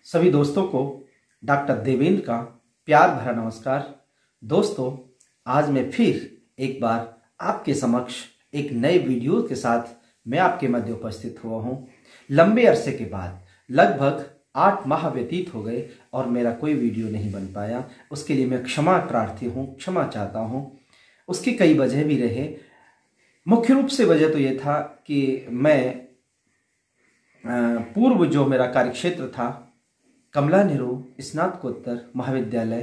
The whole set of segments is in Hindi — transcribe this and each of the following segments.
सभी दोस्तों को डॉक्टर देवेंद्र का प्यार भरा नमस्कार। दोस्तों, आज मैं फिर एक बार आपके समक्ष एक नए वीडियो के साथ मैं आपके मध्य उपस्थित हुआ हूं। लंबे अरसे के बाद लगभग 8 माह व्यतीत हो गए और मेरा कोई वीडियो नहीं बन पाया। उसके लिए मैं क्षमा प्रार्थी हूं, क्षमा चाहता हूं। उसकी कई वजह भी रहे। मुख्य रूप से वजह तो ये था कि मैं पूर्व जो मेरा कार्यक्षेत्र था कमला नेहरू स्नातकोत्तर महाविद्यालय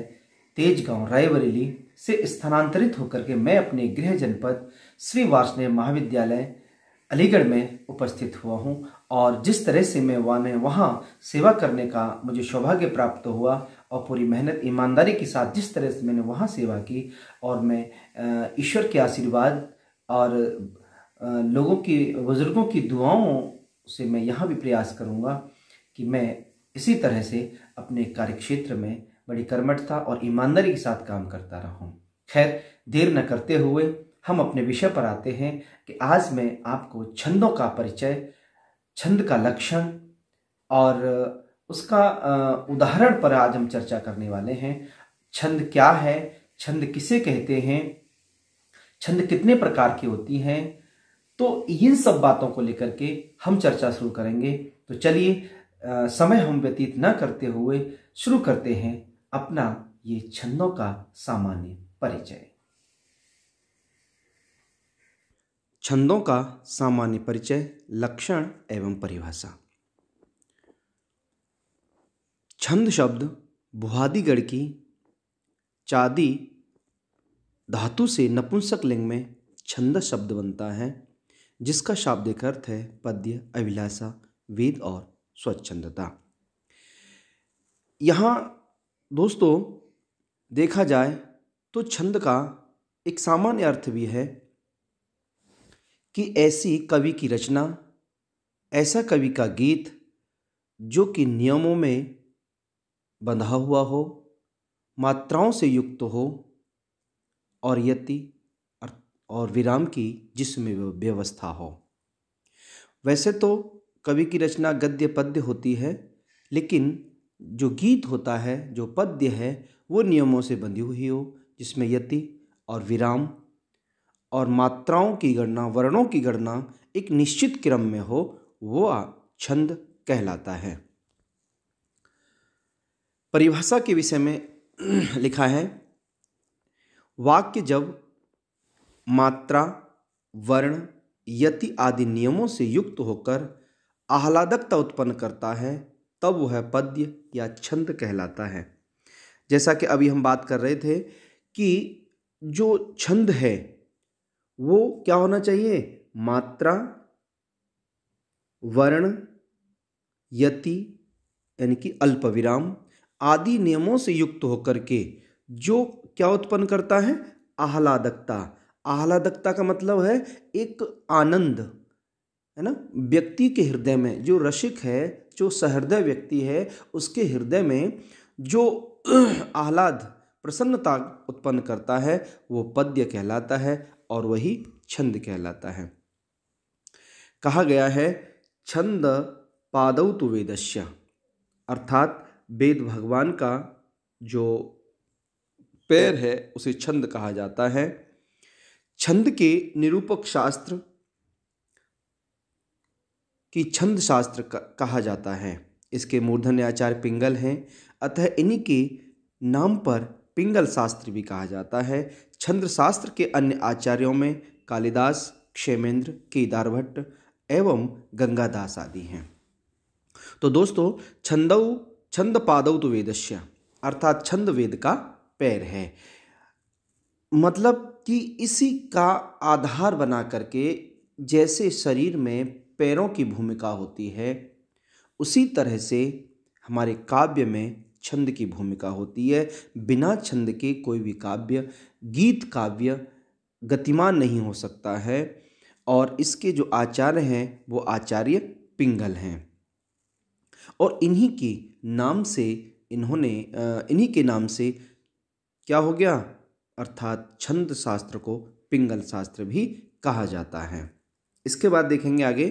तेजगांव रायबरेली से स्थानांतरित होकर के मैं अपने गृह जनपद श्री वार्ष्णेय महाविद्यालय अलीगढ़ में उपस्थित हुआ हूं। और जिस तरह से मैं वहाँ सेवा करने का मुझे सौभाग्य प्राप्त हुआ और पूरी मेहनत ईमानदारी के साथ जिस तरह से मैंने वहाँ सेवा की, और मैं ईश्वर के आशीर्वाद और लोगों की बुजुर्गों की दुआओं से मैं यहाँ भी प्रयास करूँगा कि मैं इसी तरह से अपने कार्यक्षेत्र में बड़ी कर्मठता और ईमानदारी के साथ काम करता रहूं। खैर, देर न करते हुए हम अपने विषय पर आते हैं कि आज मैं आपको छंदों का परिचय, छंद का लक्षण और उसका उदाहरण पर आज हम चर्चा करने वाले हैं। छंद क्या है, छंद किसे कहते हैं, छंद कितने प्रकार की होती हैं, तो इन सब बातों को लेकर के हम चर्चा शुरू करेंगे। तो चलिए समय हम व्यतीत न करते हुए शुरू करते हैं अपना ये छंदों का सामान्य परिचय। छंदों का सामान्य परिचय, लक्षण एवं परिभाषा। छंद शब्द भुआदिगढ़ की चादी धातु से नपुंसक लिंग में छंद शब्द बनता है, जिसका शाब्दिक अर्थ है पद्य, अभिलाषा, वेद और स्वच्छंदता। यहाँ दोस्तों देखा जाए तो छंद का एक सामान्य अर्थ भी है कि ऐसी कवि की रचना, ऐसा कवि का गीत जो कि नियमों में बंधा हुआ हो, मात्राओं से युक्त हो और यति और विराम की जिसमें व्यवस्था हो। वैसे तो कवि की रचना गद्य पद्य होती है, लेकिन जो गीत होता है, जो पद्य है, वो नियमों से बंधी हुई हो, जिसमें यति और विराम और मात्राओं की गणना, वर्णों की गणना एक निश्चित क्रम में हो, वो छंद कहलाता है। परिभाषा के विषय में लिखा है, वाक्य जब मात्रा, वर्ण, यति आदि नियमों से युक्त होकर आह्लादकता उत्पन्न करता है, तब वह पद्य या छंद कहलाता है। जैसा कि अभी हम बात कर रहे थे कि जो छंद है वो क्या होना चाहिए, मात्रा, वर्ण, यति यानी कि अल्प विराम आदि नियमों से युक्त होकर के जो क्या उत्पन्न करता है, आह्लादकता। आह्लादकता का मतलब है एक आनंद, है ना। व्यक्ति के हृदय में जो रसिक है, जो सहृदय व्यक्ति है, उसके हृदय में जो आह्लाद, प्रसन्नता उत्पन्न करता है, वो पद्य कहलाता है और वही छंद कहलाता है। कहा गया है छंद पादौ तु वेदस्य, अर्थात वेद भगवान का जो पैर है उसे छंद कहा जाता है। छंद के निरूपक शास्त्र की छंद शास्त्र कहा जाता है। इसके मूर्धन्य आचार्य पिंगल हैं, अतः इन्हीं के नाम पर पिंगल शास्त्र भी कहा जाता है। छंद शास्त्र के अन्य आचार्यों में कालिदास, क्षेमेंद्र, केदार भट्ट एवं गंगादास आदि हैं। तो दोस्तों, छंद पादौ तु वेदस्य, अर्थात छंद वेद का पैर है। मतलब कि इसी का आधार बना करके जैसे शरीर में पैरों की भूमिका होती है, उसी तरह से हमारे काव्य में छंद की भूमिका होती है। बिना छंद के कोई भी काव्य, गीत काव्य गतिमान नहीं हो सकता है। और इसके जो आचार्य हैं वो आचार्य पिंगल हैं, और इन्हीं के नाम से क्या हो गया, अर्थात छंद शास्त्र को पिंगल शास्त्र भी कहा जाता है। इसके बाद देखेंगे आगे,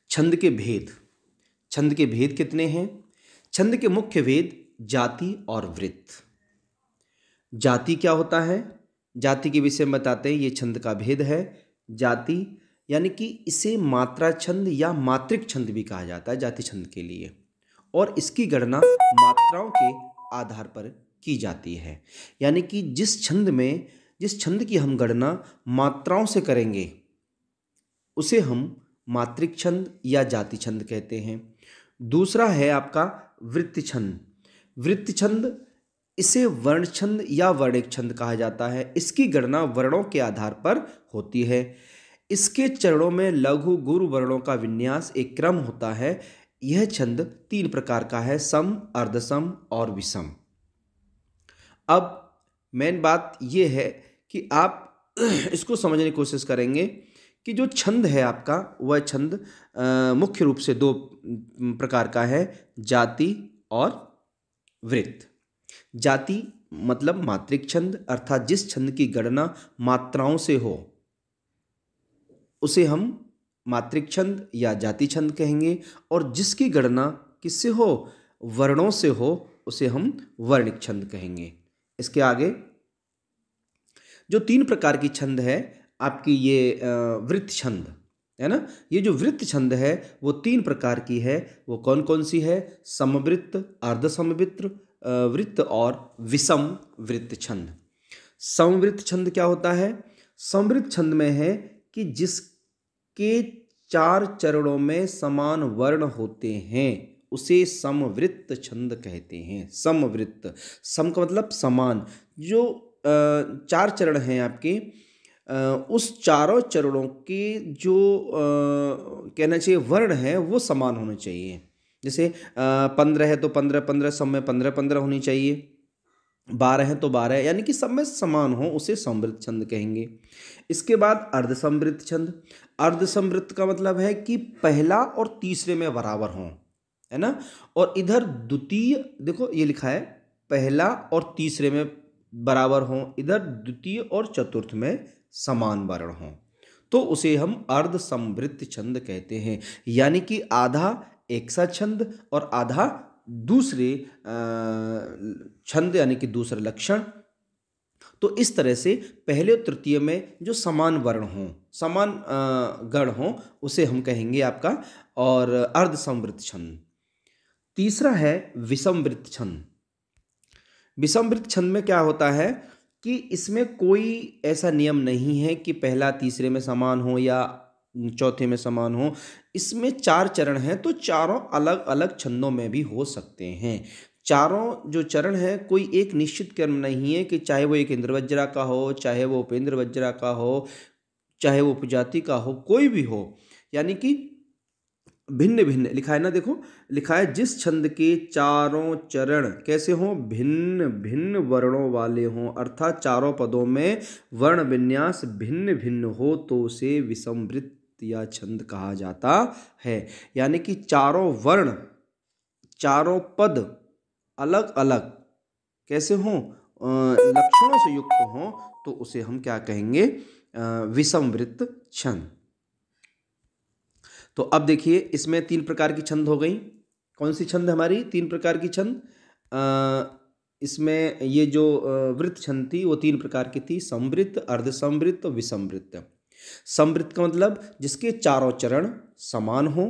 छंद के भेद। छंद के भेद कितने हैं? छंद के मुख्य भेद जाति और वृत्त। जाति क्या होता है? जाति के विषय में बताते हैं, ये छंद का भेद है। जाति यानी कि इसे मात्रा छंद या मात्रिक छंद भी कहा जाता है जाति छंद के लिए, और इसकी गणना मात्राओं के आधार पर की जाती है। यानी कि जिस छंद की हम गणना मात्राओं से करेंगे उसे हम मात्रिक छंद या जाति छंद कहते हैं। दूसरा है आपका वृत्त छंद। वृत्त छंद, इसे वर्ण छंद या वर्णिक छंद कहा जाता है। इसकी गणना वर्णों के आधार पर होती है। इसके चरणों में लघु गुरु वर्णों का विन्यास एक क्रम होता है। यह छंद 3 प्रकार का है, सम, अर्धसम और विषम। अब मेन बात यह है कि आप इसको समझने की कोशिश करेंगे कि जो छंद है आपका, वह छंद मुख्य रूप से 2 प्रकार का है, जाति और वृत्त। जाति मतलब मात्रिक छंद, अर्थात जिस छंद की गणना मात्राओं से हो उसे हम मात्रिक छंद या जाति छंद कहेंगे, और जिसकी गणना किससे हो? वर्णों से हो, उसे हम वर्णिक छंद कहेंगे। इसके आगे जो 3 प्रकार की छंद है आपकी, ये वृत्त छंद है ना। ये जो वृत्त छंद है वो 3 प्रकार की है। वो कौन कौन सी है? समवृत्त, अर्धसमवृत्त वृत्त और विषम वृत्त छंद। समवृत्त छंद क्या होता है? समवृत्त छंद में है कि जिसके 4 चरणों में समान वर्ण होते हैं उसे समवृत्त छंद कहते हैं। समवृत्त, सम का मतलब समान। जो 4 चरण हैं आपके, उस चारों चरणों के जो कहना चाहिए वर्ण हैं वो समान होने चाहिए। जैसे 15 है तो 15 सब में 15 होनी चाहिए, 12 है तो 12, यानी कि सब में समान हो, उसे समवृत्त छंद कहेंगे। इसके बाद अर्धसमवृत्त छंद। अर्धसमवृत्त का मतलब है कि पहला और तीसरे में बराबर हों, है ना। और इधर द्वितीय, देखो ये लिखा है पहला और तीसरे में बराबर हों, इधर द्वितीय और चतुर्थ में समान वर्ण हों, तो उसे हम अर्धसमवृत्त छंद कहते हैं। यानी कि आधा एक सा छंद और आधा दूसरे छंद, यानी कि दूसरा लक्षण। तो इस तरह से पहले और तृतीय में जो समान वर्ण हों, समान गण हों, उसे हम कहेंगे आपका और अर्धसमवृत्त छंद। तीसरा है विषमवृत्त छंद। विषमवृत्त छंद में क्या होता है कि इसमें कोई ऐसा नियम नहीं है कि पहला तीसरे में समान हो या चौथे में समान हो। इसमें 4 चरण हैं, तो चारों अलग अलग छंदों में भी हो सकते हैं। चारों जो चरण हैं, कोई एक निश्चित क्रम नहीं है कि चाहे वो एक इंद्रवज्रा का हो, चाहे वो उपेंद्र वज्रा का हो, चाहे वो उपजाति का हो, कोई भी हो। यानी कि भिन्न भिन्न लिखा है ना, देखो लिखा है जिस छंद के चारों चरण कैसे हों? भिन्न भिन्न वर्णों वाले हों, अर्थात चारों पदों में वर्ण विन्यास भिन्न भिन्न हो, तो उसे विषमवृत्त या छंद कहा जाता है। यानी कि चारों वर्ण, चारों पद अलग अलग कैसे हों? लक्षणों से युक्त हों, तो उसे हम क्या कहेंगे? विषमवृत्त छंद। तो अब देखिए, इसमें 3 प्रकार की छंद हो गई। कौन सी छंद हमारी? 3 प्रकार की छंद। इसमें ये जो वृत्त छंद थी वो 3 प्रकार की थी, समवृत्त, अर्धसमवृत्त, विषमवृत्त। समवृत्त का मतलब जिसके चारों चरण समान हो,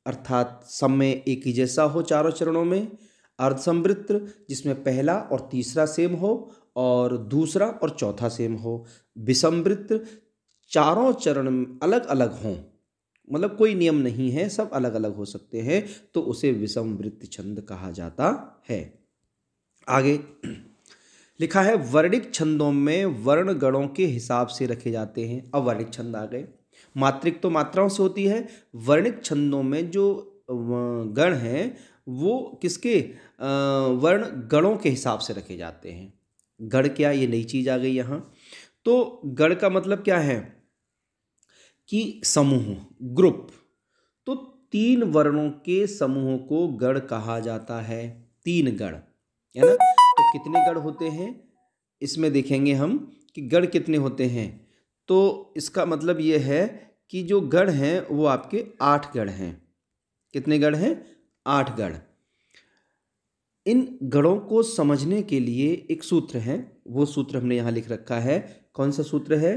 अर्थात सब में एक ही जैसा हो चारों चरणों में। अर्धसमवृत्त जिसमें पहला और तीसरा सेम हो और दूसरा और चौथा सेम हो। विषमवृत्त चारों चरण अलग अलग हों, मतलब कोई नियम नहीं है, सब अलग अलग हो सकते हैं, तो उसे विषमवृत्त छंद कहा जाता है। आगे लिखा है वर्णिक छंदों में वर्ण गणों के हिसाब से रखे जाते हैं। अब वर्णिक छंद आ गए। मात्रिक तो मात्राओं से होती है, वर्णिक छंदों में जो गण हैं वो किसके? वर्ण गणों के हिसाब से रखे जाते हैं। गण क्या? ये नई चीज आ गई यहाँ। तो गण का मतलब क्या है कि समूह, ग्रुप। तो 3 वर्णों के समूहों को गण कहा जाता है। 3 गण, है ना। तो कितने गण होते हैं इसमें देखेंगे हम कि गण कितने होते हैं। तो इसका मतलब ये है कि जो गढ़ हैं वो आपके 8 गढ़ हैं। कितने गढ़ हैं? 8 गढ़। इन गढ़ों को समझने के लिए एक सूत्र है, वो सूत्र हमने यहाँ लिख रखा है। कौन सा सूत्र है?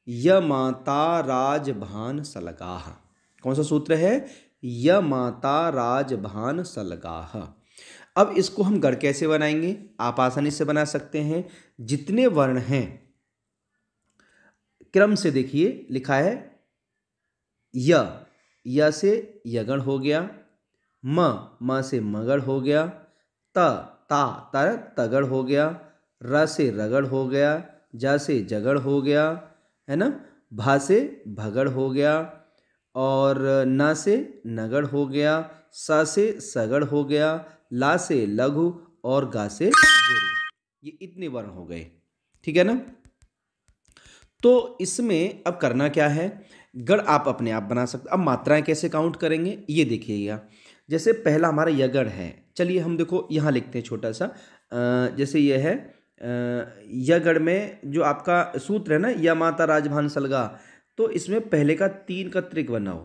यमाता राजभान सलगाह। कौन सा सूत्र है? यमाता राजभान सलगाह। अब इसको हम गढ़ कैसे बनाएंगे? आप आसानी से बना सकते हैं। जितने वर्ण हैं क्रम से देखिए, लिखा है य से यगण हो गया, म से मगड़ हो गया, ता तगड़ हो गया, र से रगड़ हो गया, जा से जगड़ हो गया, है ना, भा से भगड़ हो गया, और न से नगड़ हो गया, सा से सगड़ हो गया, ला से लघु, और गा से गुरु। ये इतने वर्ण हो गए, ठीक है ना। तो इसमें अब करना क्या है? गढ़ आप अपने आप बना सकते। अब मात्राएं कैसे काउंट करेंगे ये देखिएगा। जैसे पहला हमारा यगढ़ है, चलिए हम देखो यहाँ लिखते हैं छोटा सा। जैसे ये है यगढ़ में जो आपका सूत्र है ना, या माता राजभान सलगा, तो इसमें पहले का 3 का त्रिक बनाओ।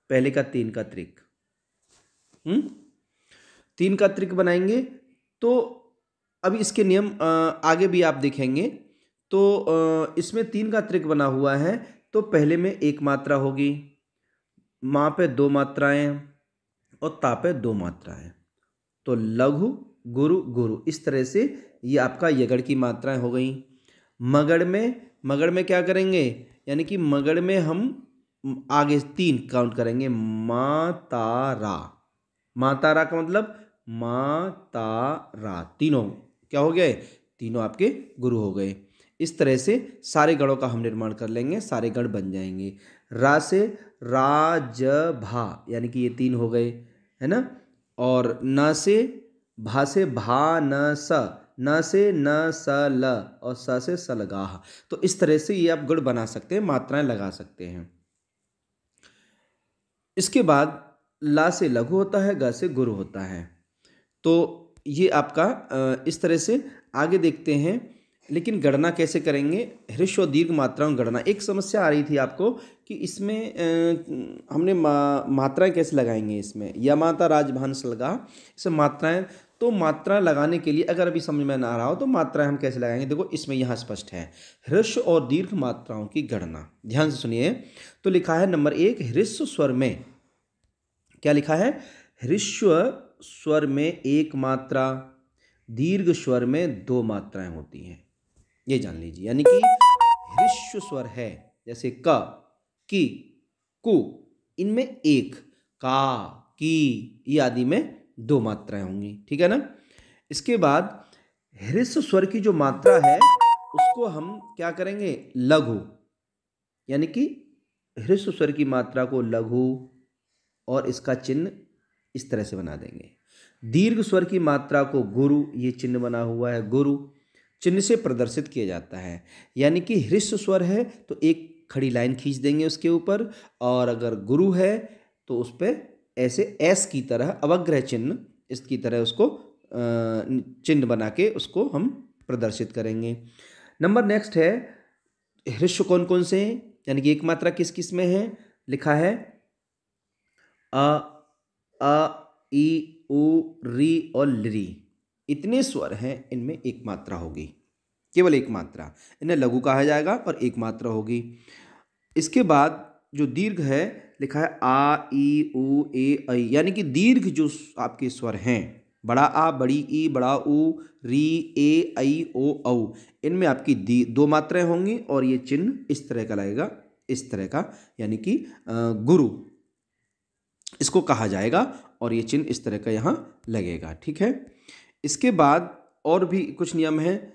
पहले का 3 का त्रिक, 3 का त्रिक बनाएंगे। तो अभी इसके नियम आगे भी आप देखेंगे। तो इसमें 3 का त्रिक बना हुआ है। तो पहले में 1 मात्रा होगी, माँ पे 2 मात्राएं, और ता पे 2 मात्राएं। तो लघु गुरु गुरु, इस तरह से ये आपका यगढ़ की मात्राएं हो गई। मगड़ में क्या करेंगे? यानी कि मगड़ में हम आगे 3 काउंट करेंगे। मातारा, मातारा का मतलब मातारा, तीनों क्या हो गए? तीनों आपके गुरु हो गए। इस तरह से सारे गढ़ों का हम निर्माण कर लेंगे, सारे गढ़ बन जाएंगे। रा से राजभा, यानी कि ये 3 हो गए, है ना। और न से भा से भा न स, न से न स ल, और स से सलगाह। तो इस तरह से ये आप गढ़ बना सकते हैं, मात्राएं लगा सकते हैं। इसके बाद ला से लघु होता है, ग से गुरु होता है। तो ये आपका इस तरह से आगे देखते हैं। लेकिन गणना कैसे करेंगे? ह्रस्व और दीर्घ मात्राओं की गणना। एक समस्या आ रही थी आपको कि इसमें हमने मात्राएं कैसे लगाएंगे। इसमें या माता राजभान सलगा, इसमें मात्राएं, तो मात्रा लगाने के लिए अगर अभी समझ में ना आ रहा हो तो मात्राएं हम कैसे लगाएंगे? देखो इसमें यहाँ स्पष्ट है, ह्रस्व और दीर्घ मात्राओं की गणना। ध्यान से सुनिए। तो लिखा है नंबर 1, ह्रस्व स्वर में क्या लिखा है? ह्रस्व स्वर में 1 मात्रा, दीर्घ स्वर में 2 मात्राएं होती हैं। ये जान लीजिए। यानी कि ह्रस्व स्वर है जैसे क, की, कु, इनमें 1, का, की, ये आदि में 2 मात्राएं होंगी, ठीक है ना। इसके बाद ह्रस्व स्वर की जो मात्रा है उसको हम क्या करेंगे? लघु, यानी कि ह्रस्व स्वर की मात्रा को लघु और इसका चिन्ह इस तरह से बना देंगे। दीर्घ स्वर की मात्रा को गुरु, ये चिन्ह बना हुआ है, गुरु चिन्ह से प्रदर्शित किया जाता है। यानी कि ह्रस्व स्वर है तो एक खड़ी लाइन खींच देंगे उसके ऊपर, और अगर गुरु है तो उस पर ऐसे एस की तरह अवग्रह चिन्ह, इसकी तरह उसको चिन्ह बना के उसको हम प्रदर्शित करेंगे। नंबर नेक्स्ट है, ह्रस्व कौन कौन से हैं? यानी कि 1 मात्रा किस किस में है? लिखा है अ, ई, उ, री और लृ। इतने स्वर हैं, इनमें 1 मात्रा होगी, केवल 1 मात्रा। इन्हें लघु कहा जाएगा और 1 मात्रा होगी। इसके बाद जो दीर्घ है लिखा है आ, ई, उ, ए, ऐ, यानी कि दीर्घ जो आपके स्वर हैं, बड़ा आ, बड़ी ई, बड़ा उ, री, ए, ऐ, ओ, औ, इनमें आपकी 2 मात्राएं होंगी और ये चिन्ह इस तरह का लगेगा, इस तरह का, यानी कि गुरु इसको कहा जाएगा और ये चिन्ह इस तरह का यहाँ लगेगा, ठीक है। इसके बाद और भी कुछ नियम हैं।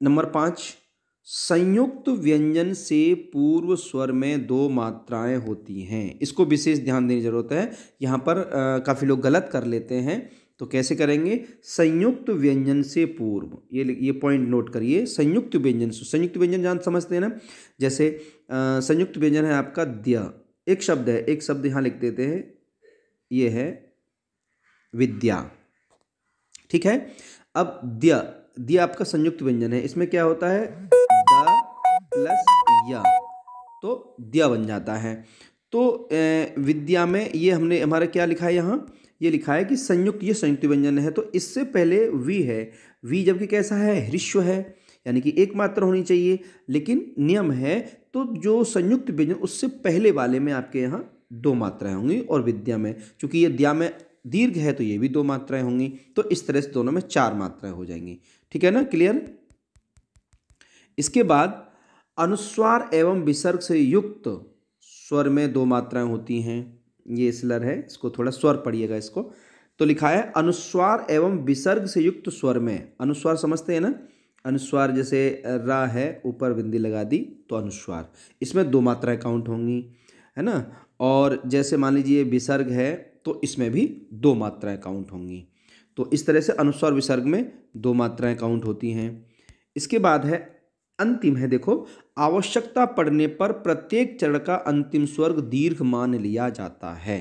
नंबर 5, संयुक्त व्यंजन से पूर्व स्वर में 2 मात्राएं होती हैं। इसको विशेष ध्यान देने की जरूरत है। यहाँ पर काफ़ी लोग गलत कर लेते हैं, तो कैसे करेंगे? संयुक्त व्यंजन से पूर्व, ये पॉइंट नोट करिए। संयुक्त व्यंजन जान समझते हैं ना। जैसे संयुक्त व्यंजन है आपका द्य, एक शब्द है, एक शब्द यहाँ लिख देते हैं, ये है विद्या, ठीक है। अब द्य आपका संयुक्त व्यंजन है। इसमें क्या होता है? द प्लस या, तो दिया बन जाता है। तो विद्या में ये हमने हमारा क्या लिखा है यहाँ, ये लिखा है कि संयुक्त, ये संयुक्त व्यंजन है, तो इससे पहले वी है। वी जबकि कैसा है, ह्रस्व है, यानी कि एक मात्रा होनी चाहिए, लेकिन नियम है तो जो संयुक्त व्यंजन उससे पहले वाले में आपके यहाँ दो मात्राएं होंगी, और विद्या में चूंकि ये द्या में दीर्घ है तो ये भी दो मात्राएं होंगी, तो इस तरह से दोनों में चार मात्राएं हो जाएंगी। ठीक है ना, क्लियर। इसके बाद अनुस्वार एवं विसर्ग से युक्त स्वर में दो मात्राएं होती हैं। ये स्लर है, इसको थोड़ा स्वर पढ़िएगा इसको। तो लिखा है अनुस्वार एवं विसर्ग से युक्त स्वर में, अनुस्वार समझते हैं ना, अनुस्वार जैसे रा है ऊपर बिंदी लगा दी तो अनुस्वार, इसमें दो मात्राएं काउंट होंगी, है ना। और जैसे मान लीजिए विसर्ग है तो इसमें भी दो मात्राएं काउंट होंगी। तो इस तरह से अनुस्वार विसर्ग में दो मात्राएं काउंट होती हैं। इसके बाद है अंतिम है, देखो, आवश्यकता पड़ने पर प्रत्येक चरण का अंतिम स्वर दीर्घ मान लिया जाता है।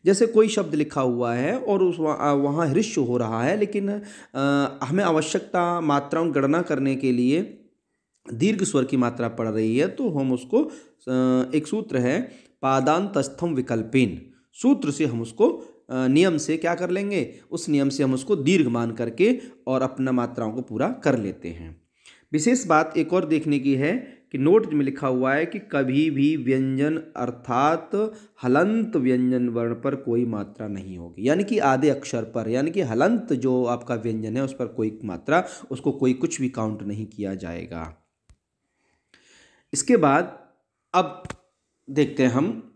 जैसे कोई शब्द लिखा हुआ है और उस वहाँ ह्रस्व हो रहा है, लेकिन हमें आवश्यकता मात्राओं गणना करने के लिए दीर्घ स्वर की मात्रा पड़ रही है, तो हम उसको एक सूत्र है पादांतस्थम विकल्पेन, सूत्र से हम उसको नियम से क्या कर लेंगे, उस नियम से हम उसको दीर्घ मान करके और अपना मात्राओं को पूरा कर लेते हैं। विशेष बात एक और देखने की है कि नोट में लिखा हुआ है कि कभी भी व्यंजन अर्थात हलंत व्यंजन वर्ण पर कोई मात्रा नहीं होगी, यानी कि आधे अक्षर पर, यानी कि हलंत जो आपका व्यंजन है उस पर कोई मात्रा, उसको कोई कुछ भी काउंट नहीं किया जाएगा। इसके बाद अब देखते हैं हम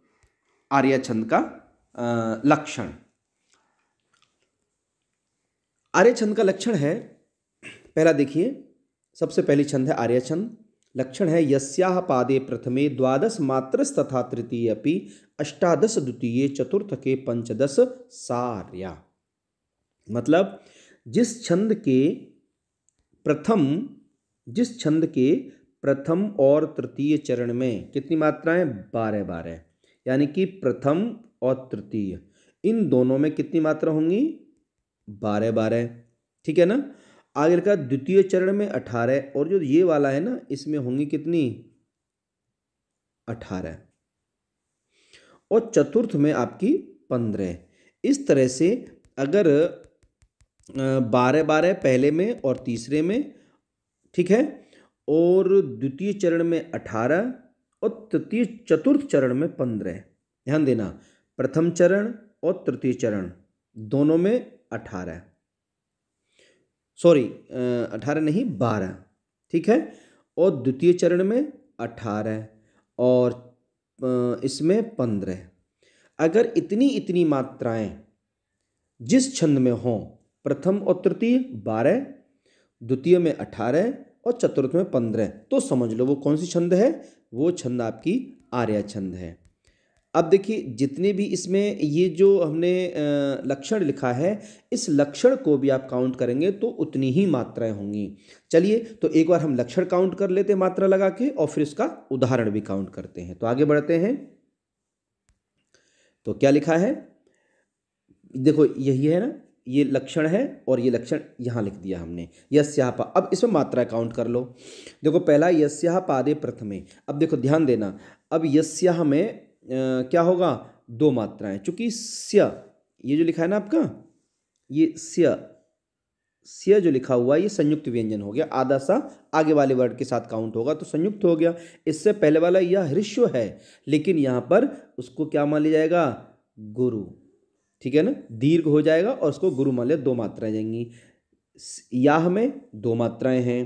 आर्या छंद का लक्षण। आर्या छंद का लक्षण है, पहला देखिए, सबसे पहली छंद है आर्या छंद। लक्षण है यस्याह पादे प्रथमे द्वादश मात्रस्तथा तृतीय अपि अष्टादश द्वितीय चतुर्थ के पंचदश सार्या। मतलब जिस छंद के प्रथम और तृतीय चरण में कितनी मात्राएं, 12-12, यानी कि प्रथम और तृतीय इन दोनों में कितनी मात्रा होंगी, 12-12। ठीक है ना। आगे का द्वितीय चरण में 18, और जो ये वाला है ना इसमें होंगी कितनी, 18, और चतुर्थ में आपकी 15। इस तरह से अगर 12-12 पहले में और तीसरे में, ठीक है, और द्वितीय चरण में 18 और तृतीय चतुर्थ चरण में 15। ध्यान देना, प्रथम चरण और तृतीय चरण दोनों में 18, सॉरी 18 नहीं 12, ठीक है, और द्वितीय चरण में 18 और इसमें 15। अगर इतनी इतनी मात्राएं जिस छंद में हों, प्रथम और तृतीय 12, द्वितीय में 18 और चतुर्थ में 15, तो समझ लो वो कौन सी छंद है, वो छंद आपकी आर्या छंद है। अब देखिए जितने भी इसमें ये जो हमने लक्षण लिखा है, इस लक्षण को भी आप काउंट करेंगे तो उतनी ही मात्राएं होंगी। चलिए तो एक बार हम लक्षण काउंट कर लेते हैं मात्रा लगा के, और फिर इसका उदाहरण भी काउंट करते हैं। तो आगे बढ़ते हैं। तो क्या लिखा है, देखो यही है ना, ये लक्षण है और ये लक्षण यहाँ लिख दिया हमने, यस्याह पा। अब इसमें मात्रा काउंट कर लो। देखो पहला यस्याह पादे प्रथमे। अब देखो ध्यान देना, अब यस्याह में क्या होगा, दो मात्राएं, चूंकि स्य, ये जो लिखा है ना आपका, ये स्य जो लिखा हुआ है ये संयुक्त व्यंजन हो गया, आधा सा आगे वाले वर्ड के साथ काउंट होगा तो संयुक्त हो गया। इससे पहले वाला यह ह्रस्व है, लेकिन यहाँ पर उसको क्या मान लिया जाएगा, गुरु, ठीक है ना, दीर्घ हो जाएगा और उसको गुरु मान लिया, दो मात्राएं जाएंगी। याह में दो मात्राएं हैं,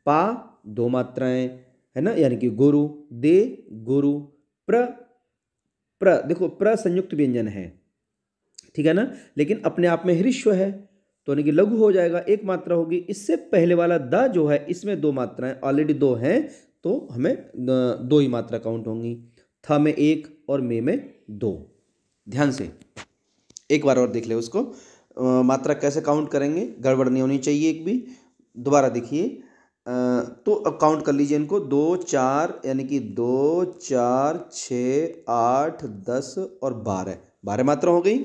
पा दो मात्राएं है ना, यानी कि गुरु, दे गुरु, प्र देखो प्र संयुक्त व्यंजन है, ठीक है ना, लेकिन अपने आप में ह्रस्व है तो यानी कि लघु हो जाएगा, एक मात्रा होगी। इससे पहले वाला द जो है इसमें दो मात्राएं ऑलरेडी दो हैं, तो हमें दो ही मात्रा काउंट होंगी। थ में एक और मे में दो। ध्यान से एक बार और देख ले उसको, मात्रा कैसे काउंट करेंगे, गड़बड़ नहीं होनी चाहिए एक भी। दोबारा देखिए, तो अब काउंट कर लीजिए इनको, 2 4, यानी कि 2 4 6 8 10 और 12 मात्रा हो गई।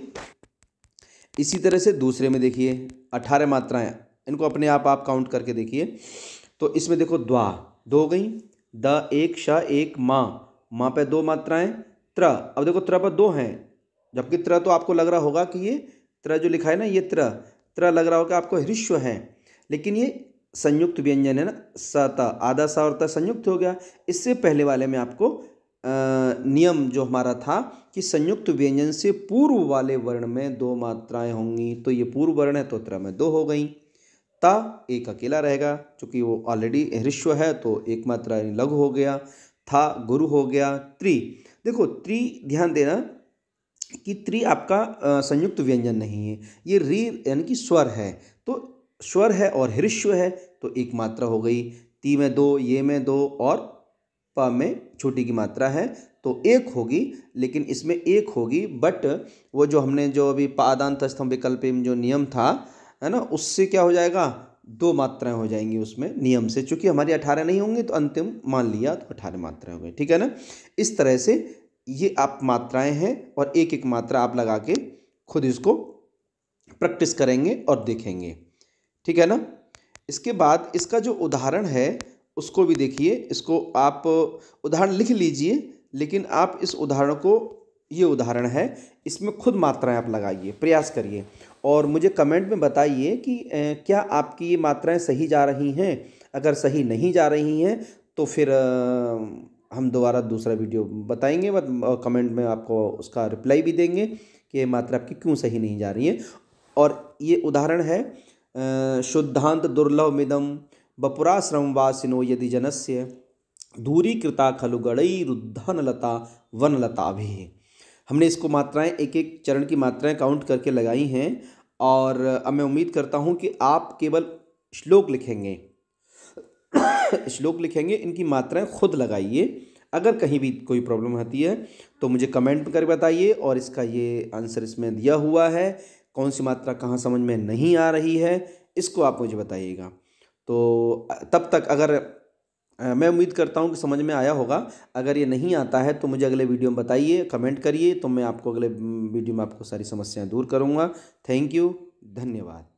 इसी तरह से दूसरे में देखिए 18 मात्राएं, इनको अपने आप काउंट करके देखिए। तो इसमें देखो द्वा दो हो गई, द एक श एक माँ माँ पे 2 मात्राएं, त्र, अब देखो त्र पर 2 हैं, जबकि त्र तो आपको लग रहा होगा कि ये त्र जो लिखा है ना, ये त्र लग रहा होगा आपको ह्रस्व है, लेकिन ये संयुक्त व्यंजन है ना, स त, आधा सा और त संयुक्त हो गया। इससे पहले वाले में आपको नियम जो हमारा था कि संयुक्त व्यंजन से पूर्व वाले वर्ण में 2 मात्राएं होंगी, तो ये पूर्व वर्ण है तो त्र में 2 हो गई। ता एक अकेला रहेगा, चूंकि वो ऑलरेडी ह्रस्व है तो एक मात्रा लघु हो गया। था गुरु हो गया। त्रि, देखो त्रि ध्यान देना कि त्रि आपका संयुक्त व्यंजन नहीं है, ये री यानी कि स्वर है, तो स्वर है और ह्रस्व है तो एक मात्रा हो गई। ती में 2, ये में 2 और प में छोटी की मात्रा है तो एक होगी, लेकिन इसमें एक होगी, बट वो जो हमने जो अभी पादांत स्तंभ विकल्प में जो नियम था है ना, उससे क्या हो जाएगा, 2 मात्राएं हो जाएंगी उसमें नियम से, चूंकि हमारी 18 नहीं होंगी तो अंतिम मान लिया तो 18 मात्राएं हो गई, ठीक है ना। इस तरह से ये आप मात्राएं हैं और एक एक मात्रा आप लगा के खुद इसको प्रैक्टिस करेंगे और देखेंगे, ठीक है ना। इसके बाद इसका जो उदाहरण है उसको भी देखिए, इसको आप उदाहरण लिख लीजिए, लेकिन आप इस उदाहरण को, ये उदाहरण है, इसमें खुद मात्राएं आप लगाइए, प्रयास करिए और मुझे कमेंट में बताइए कि क्या आपकी ये मात्राएं सही जा रही हैं। अगर सही नहीं जा रही हैं तो फिर हम दोबारा दूसरा वीडियो बताएंगे, कमेंट में आपको उसका रिप्लाई भी देंगे कि ये मात्रा आपकी क्यों सही नहीं जा रही है। और ये उदाहरण है शुद्धांत दुर्लभमिदं बपुराश्रम वासिनो यदि जनस्य दूरी कृता खलु गणैरुद्धनलता वनलता भी। हमने इसको मात्राएं, एक एक चरण की मात्राएं काउंट करके लगाई हैं और अब मैं उम्मीद करता हूं कि आप केवल श्लोक लिखेंगे श्लोक लिखेंगे, इनकी मात्राएं खुद लगाइए। अगर कहीं भी कोई प्रॉब्लम आती है तो मुझे कमेंट कर बताइए और इसका ये आंसर इसमें दिया हुआ है, कौन सी मात्रा कहाँ समझ में नहीं आ रही है इसको आप मुझे बताइएगा। तो तब तक अगर मैं उम्मीद करता हूँ कि समझ में आया होगा। अगर ये नहीं आता है तो मुझे अगले वीडियो में बताइए, कमेंट करिए, तो मैं आपको अगले वीडियो में आपको सारी समस्याएं दूर करूँगा। थैंक यू, धन्यवाद।